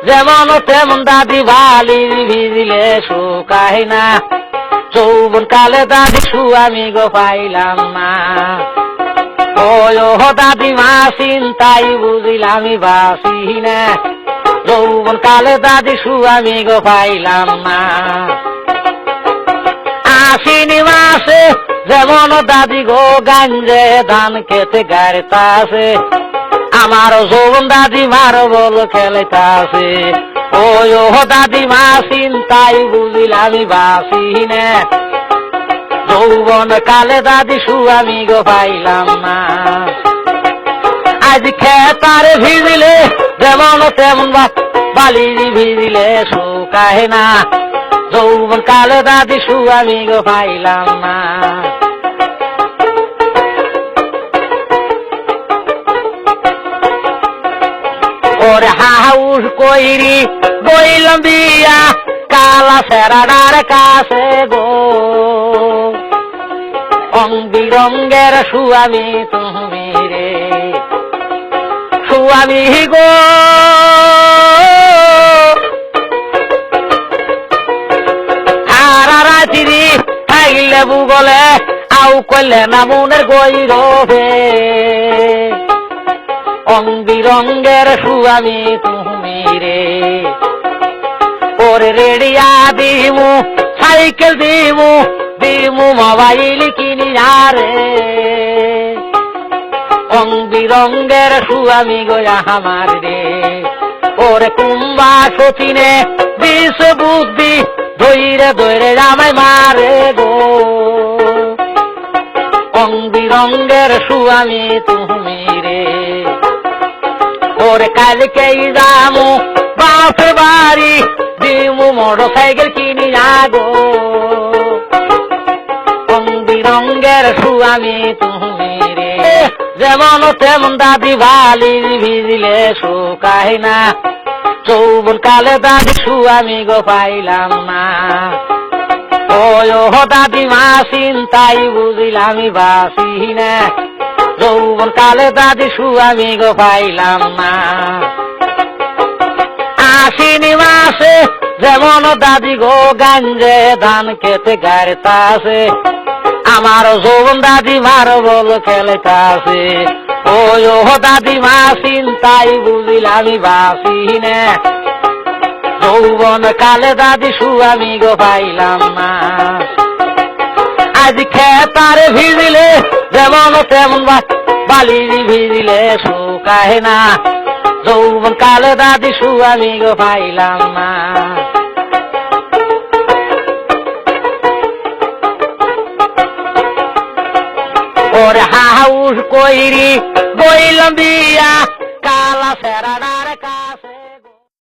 যেমন তেমন দাদি বালি ভিজিলে শুকায় না, যৌবন কালে দাদি আমি গো পাইলাম না। ও দাদিমা চিন্তাই বুঝিলাম বাসি না, যৌবন কালে দাদি আমি গো পাইলাম না। আশ্বিনী মাসে যেমন দাদি গো গাঞ্জে ধান খেতে গাড়িতাছে, আমার যৌবন দাদিমার বল খেলেতাছে। ও দাদিমা চিন্তাই বুঝিলাম বাসি না, যৌবন কালে দাদি আমি গো পাইলাম না। আজ খেতারে ভিজিলে যেমন তেমন বালি ভিজিলে শুকায় না, যৌবন কালে দাদি আমি গো পাইলাম না। ওরে হাউস কইরি বইলাম বিয়া কালা সেরাডার কাছে গো, রং বিরঙ্গের সুয়ামী তুমি রে সুয়ামী গো। সারা রাত্রি খাইলে বুগলে আউ কইলে না মনের গৈরবে, রং বিরঙ্গের সুয়ামী তুমি রে। ওরে রেডিয়া দিমু সাইকেল দিমু দিমু মোবাইল কিনি আরে, রং বিরঙ্গের সুয়ামী গোয়া আমার রে। ওরে কুম্বা সচিনে বিষ বুদ্ধি ধৈরে ধৈরে আমায় মারে গো, রং বিরঙ্গের সুয়ামী তুমি রে। ওরে কালকেই যামু বাপের বাড়ি দিমু মোটর সাইকেল কিনি আগো, রং বিরঙ্গের সুয়ামী তুমি রে। যেমন তেমন দাদি বালি ভিজিলে শুকায় না, যৌবন কালে দাদি আমি গো পাইলাম না। ও দাদিমা চিন্তাই বুঝিলাম বাসি না, যৌবন কালে দাদি আমি গো পাইলাম না। আশ্বিনী মাসে যেমন দাদি গো গাঞ্জে ধান খেতে গাড়িতাছে, আমার যৌবন দাদিমার বল খেলেতাছে। ও দাদিমা চিন্তাই বুঝিলাম বাসি না, যৌবন কালে দাদি আমি গো পাইলাম না। আজ খেতারে ভিজিলে যেমন তেমন বালি ভিজিলে শুকায় না, যৌবন কালে দাদি আমি গো পাইলাম না। ওরে হাউস কইরি বইলাম বিয়া কালা সেরাডা